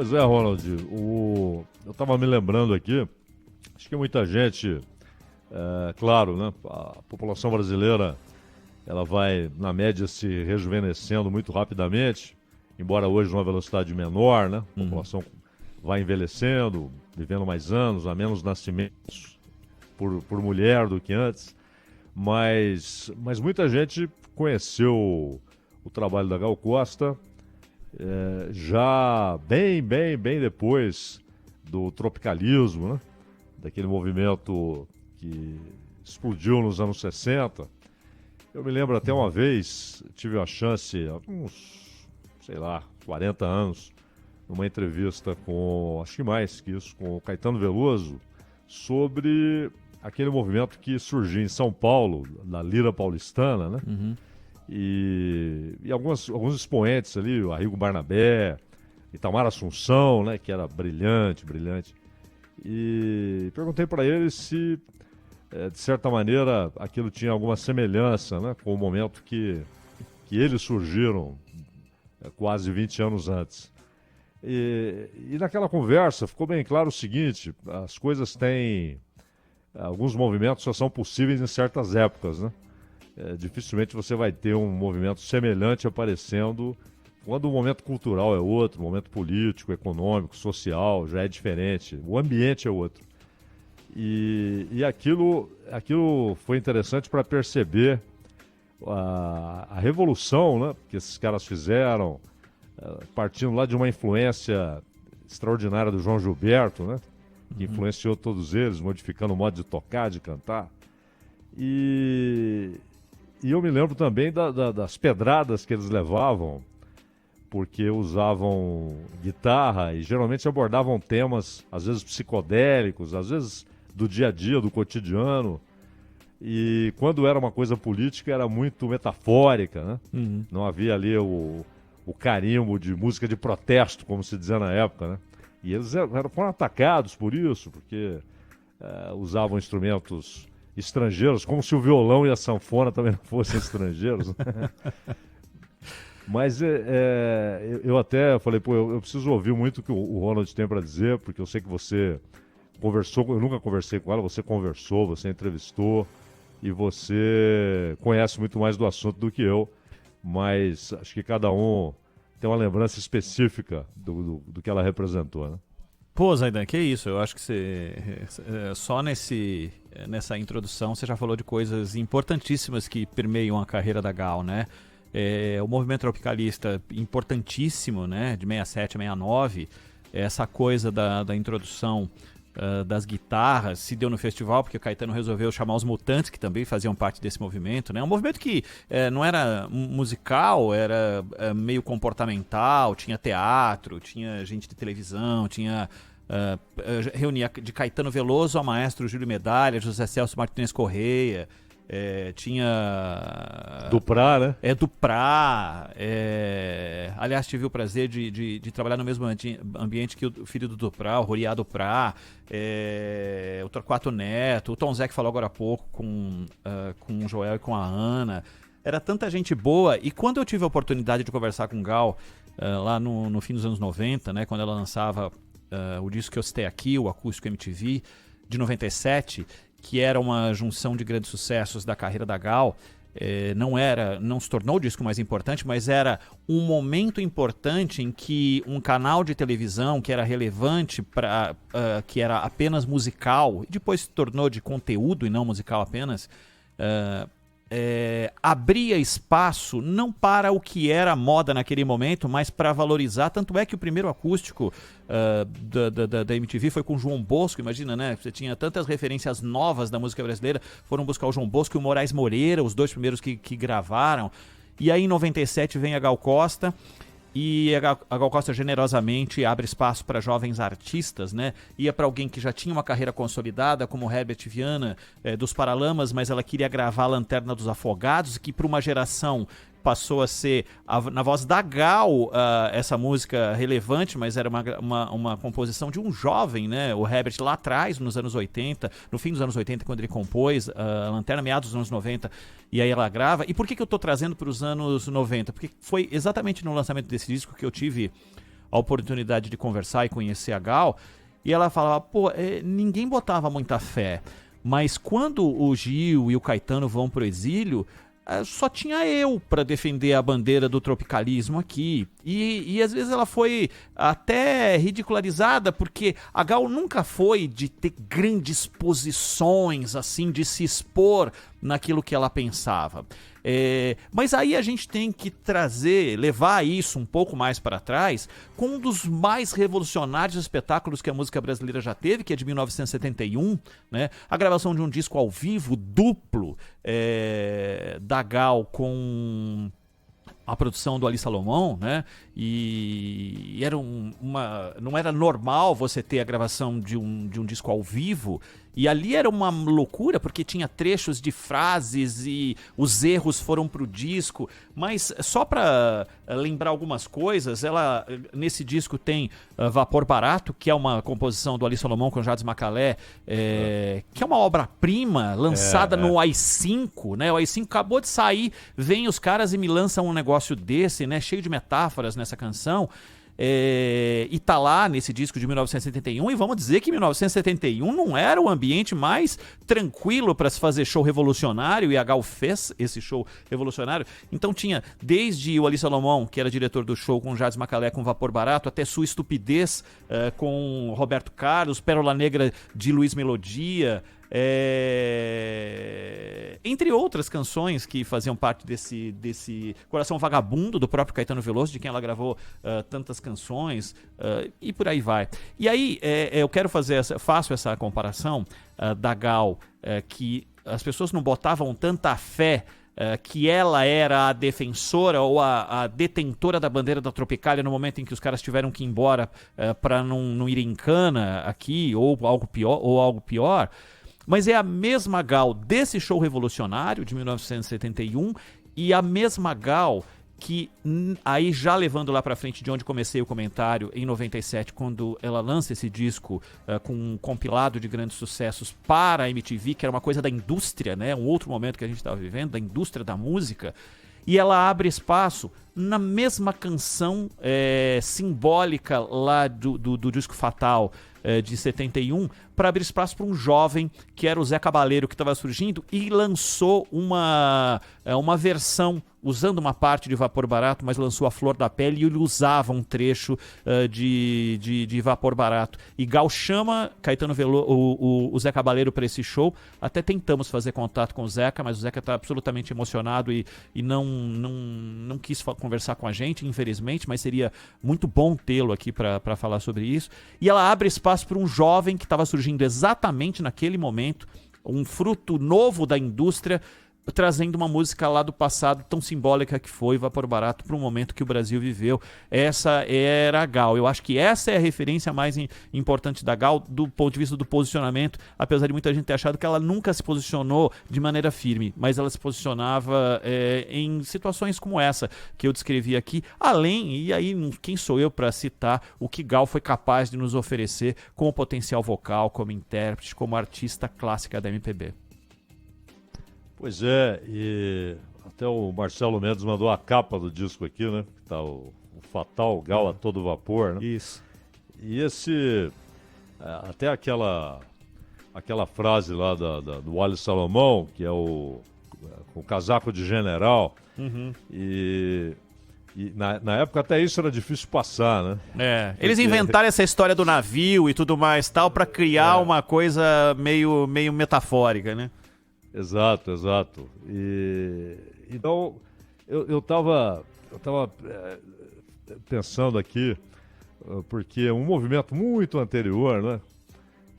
Pois é, Ronald, eu estava me lembrando aqui, acho que muita gente, claro, né, a população brasileira, ela vai, na média, se rejuvenescendo muito rapidamente, embora hoje numa velocidade menor, né, a população vai envelhecendo, vivendo mais anos, há menos nascimentos por mulher do que antes, mas muita gente conheceu o trabalho da Gal Costa, já bem depois do tropicalismo, né? Daquele movimento que explodiu nos anos 60. Eu me lembro até uma vez, tive a chance, há uns, 40 anos, numa entrevista com, acho que mais que isso, com o Caetano Veloso, sobre aquele movimento que surgiu em São Paulo, na Lira Paulistana, né? E alguns expoentes ali, o Arrigo Barnabé, Itamar Assunção, né, que era brilhante. E perguntei para ele se, de certa maneira, aquilo tinha alguma semelhança, né, com o momento que eles surgiram quase 20 anos antes. E naquela conversa ficou bem claro o seguinte: as coisas têm... Alguns movimentos só são possíveis em certas épocas, né? Dificilmente você vai ter um movimento semelhante aparecendo quando o momento cultural é outro, o momento político, econômico, social já é diferente, o ambiente é outro. E aquilo foi interessante para perceber a revolução, né, que esses caras fizeram, partindo lá de uma influência extraordinária do João Gilberto, né, que influenciou todos eles, modificando o modo de tocar, de cantar. E eu me lembro também das pedradas que eles levavam, porque usavam guitarra e geralmente abordavam temas, às vezes psicodélicos, às vezes do dia a dia, do cotidiano. E quando era uma coisa política, era muito metafórica, né? Não havia ali o carimbo de música de protesto, como se dizia na época, né? E eles foram atacados por isso, porque usavam instrumentos estrangeiros, como se o violão e a sanfona também não fossem estrangeiros. Mas eu até falei, pô, eu preciso ouvir muito o que o Ronald tem para dizer, porque eu sei que você conversou, eu nunca conversei com ela, você conversou, você entrevistou, e você conhece muito mais do assunto do que eu, mas acho que cada um tem uma lembrança específica do que ela representou, né? Pô, Zaidan, que isso? Eu acho que você só nessa introdução você já falou de coisas importantíssimas que permeiam a carreira da Gal, né? O movimento tropicalista importantíssimo, né? De 67 a 69, essa coisa da introdução das guitarras se deu no festival porque o Caetano resolveu chamar os Mutantes, que também faziam parte desse movimento, né? Um movimento que não era musical, era meio comportamental, tinha teatro, tinha gente de televisão, tinha reunia de Caetano Veloso a maestro Júlio Medalha, José Celso Martínez Correia, tinha... Duprá, né? Duprá. Aliás, tive o prazer de trabalhar no mesmo ambiente que o filho do Duprá, o Roriá Duprá, o Torquato Neto, o Tom Zé, que falou agora há pouco com o Joel e com a Ana. Era tanta gente boa. E quando eu tive a oportunidade de conversar com Gal, lá no fim dos anos 90, né, quando ela lançava o disco que eu citei aqui, o Acústico MTV, de 97, que era uma junção de grandes sucessos da carreira da Gal, não se tornou o disco mais importante, mas era um momento importante em que um canal de televisão que era relevante, que era apenas musical, e depois se tornou de conteúdo e não musical apenas, abria espaço não para o que era moda naquele momento, mas para valorizar. Tanto é que o primeiro acústico da MTV foi com o João Bosco. Imagina, né? Você tinha tantas referências novas da música brasileira, foram buscar o João Bosco e o Moraes Moreira, os dois primeiros que gravaram. E aí em 97 vem a Gal Costa, e a Gal Costa generosamente abre espaço para jovens artistas, né? Ia para alguém que já tinha uma carreira consolidada, como Herbert Viana, dos Paralamas, mas ela queria gravar a Lanterna dos Afogados, que para uma geração passou a ser, na voz da Gal, essa música relevante, mas era uma composição de um jovem, né? O Herbert lá atrás, nos anos 80, no fim dos anos 80, quando ele compôs a Lanterna, meados dos anos 90, e aí ela grava. E por que eu estou trazendo para os anos 90? Porque foi exatamente no lançamento desse disco que eu tive a oportunidade de conversar e conhecer a Gal, e ela falava, pô, ninguém botava muita fé, mas quando o Gil e o Caetano vão pro exílio, só tinha eu para defender a bandeira do tropicalismo aqui. E às vezes ela foi até ridicularizada, porque a Gal nunca foi de ter grandes posições, assim, de se expor naquilo que ela pensava. Mas aí a gente tem que levar isso um pouco mais para trás, com um dos mais revolucionários espetáculos que a música brasileira já teve, que é de 1971, né? A gravação de um disco ao vivo duplo da Gal com a produção do Ali Salomão, né? E era não era normal você ter a gravação de um disco ao vivo, e ali era uma loucura, porque tinha trechos de frases e os erros foram pro disco, mas só para lembrar algumas coisas, ela nesse disco tem Vapor Barato, que é uma composição do Ali Salomão com Jades Macalé, que é uma obra-prima lançada no AI-5, né? O AI-5 acabou de sair, vem os caras e me lançam um negócio desse, né? Cheio de metáforas nessa canção. E tá lá nesse disco de 1971, e vamos dizer que 1971 não era o ambiente mais tranquilo para se fazer show revolucionário, e a Gal fez esse show revolucionário. Então tinha desde o Ali Salomão, que era diretor do show com Jades Macalé com Vapor Barato, até Sua Estupidez com Roberto Carlos, Pérola Negra de Luiz Melodia, entre outras canções que faziam parte desse Coração Vagabundo do próprio Caetano Veloso, de quem ela gravou tantas canções, e por aí vai. E aí eu quero faço essa comparação da Gal, que as pessoas não botavam tanta fé que ela era a defensora ou a detentora da bandeira da Tropicália no momento em que os caras tiveram que ir embora para não ir em cana aqui, ou algo pior. Mas é a mesma Gal desse show revolucionário de 1971 e a mesma Gal que, aí já levando lá pra frente de onde comecei o comentário, em 97, quando ela lança esse disco com um compilado de grandes sucessos para a MTV, que era uma coisa da indústria, né? Um outro momento que a gente estava vivendo, da indústria da música, e ela abre espaço na mesma canção simbólica lá do disco Fatal, de 71, para abrir espaço para um jovem que era o Zé Cabaleiro, que estava surgindo, e lançou uma versão usando uma parte de Vapor Barato, mas lançou a Flor da Pele, e ele usava um trecho de Vapor Barato. E Gal chama Caetano Veloso, o Zé Cabaleiro, para esse show. Até tentamos fazer contato com o Zeca, mas o Zeca está absolutamente emocionado e não quis conversar com a gente, infelizmente, mas seria muito bom tê-lo aqui para falar sobre isso. E ela abre espaço para um jovem que estava surgindo exatamente naquele momento, um fruto novo da indústria, trazendo uma música lá do passado tão simbólica que foi Vapor Barato para um momento que o Brasil viveu. Essa era a Gal. Eu acho que essa é a referência mais importante da Gal do ponto de vista do posicionamento, apesar de muita gente ter achado que ela nunca se posicionou de maneira firme, mas ela se posicionava em situações como essa que eu descrevi aqui, além, e aí quem sou eu para citar o que Gal foi capaz de nos oferecer como potencial vocal, como intérprete, como artista clássica da MPB. Pois é, e até o Marcelo Mendes mandou a capa do disco aqui, né? Que tá o Fatal, Gal a todo vapor, né? Isso. E até aquela frase lá do Ali Salomão, que é o casaco de general, e na época até isso era difícil passar, né? Eles inventaram essa história do navio e tudo mais tal para criar uma coisa meio metafórica, né? Exato. Então, eu tava pensando aqui, porque um movimento muito anterior, né,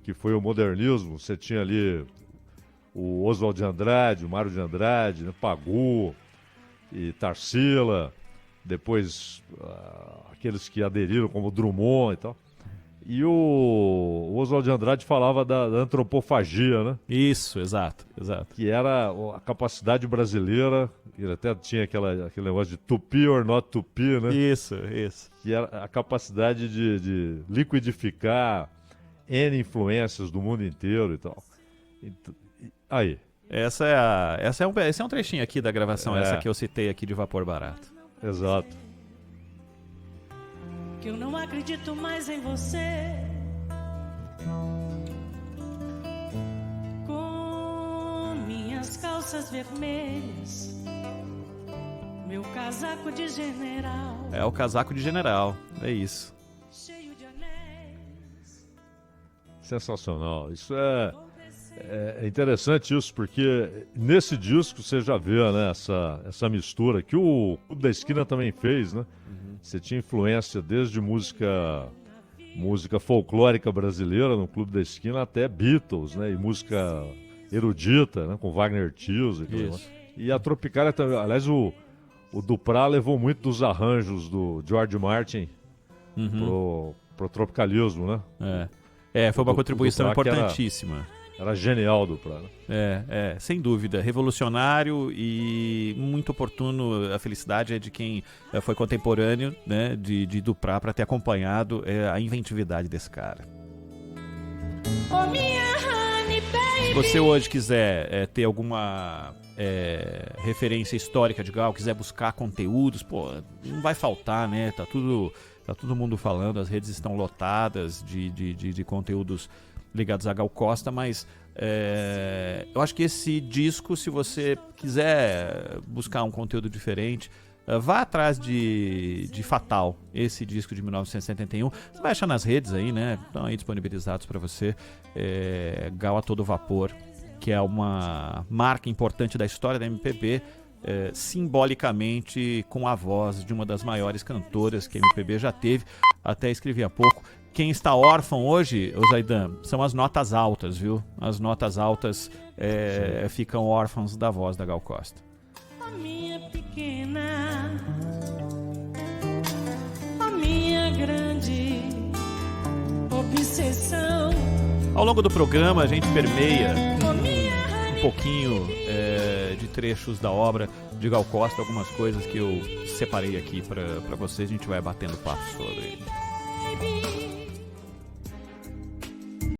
que foi o modernismo, você tinha ali o Oswald de Andrade, o Mário de Andrade, né, Pagu e Tarsila, depois aqueles que aderiram como Drummond e tal. E o Oswald de Andrade falava da antropofagia, né? Isso, exato. Que era a capacidade brasileira, ele até tinha aquele negócio de to be or not to be, né? Isso. Que era a capacidade de liquidificar N influências do mundo inteiro e tal. Aí. Esse é um trechinho aqui da gravação, essa que eu citei aqui de Vapor Barato. Exato. que eu não acredito mais em você. Com minhas calças vermelhas, meu casaco de general. É o casaco de general, é isso. Cheio de anéis. Sensacional. Isso é interessante isso, porque nesse disco você já vê, né, essa mistura que o Clube da Esquina também fez, né? Você tinha influência desde música folclórica brasileira no Clube da Esquina até Beatles, né? E música erudita, né? Com Wagner Tios e tudo mais. E a Tropicália também. Aliás, o Duprá levou muito dos arranjos do George Martin pro tropicalismo, né? Foi uma contribuição Duprá, importantíssima. Era genial o Duprá, né? Sem dúvida. Revolucionário e muito oportuno. A felicidade é de quem foi contemporâneo, né, de Duprá, para ter acompanhado a inventividade desse cara. Oh, minha honey baby. Se você hoje quiser ter alguma referência histórica de Gal, quiser buscar conteúdos, não vai faltar, né? Tá todo mundo falando, as redes estão lotadas de conteúdos ligados a Gal Costa, mas eu acho que esse disco, se você quiser buscar um conteúdo diferente, vá atrás de Fatal, esse disco de 1971. Você vai achar nas redes aí, né? Estão aí disponibilizados para você. Gal a Todo Vapor, que é uma marca importante da história da MPB, simbolicamente com a voz de uma das maiores cantoras que a MPB já teve. Até escrevi há pouco. Quem está órfão hoje, Zaidan, são as notas altas, viu? As notas altas ficam órfãos da voz da Gal Costa. A minha pequena, a minha grande obsessão. Ao longo do programa a gente permeia Oh, minha um pouquinho de trechos da obra de Gal Costa, algumas coisas que eu separei aqui para vocês, a gente vai batendo papo sobre. baby.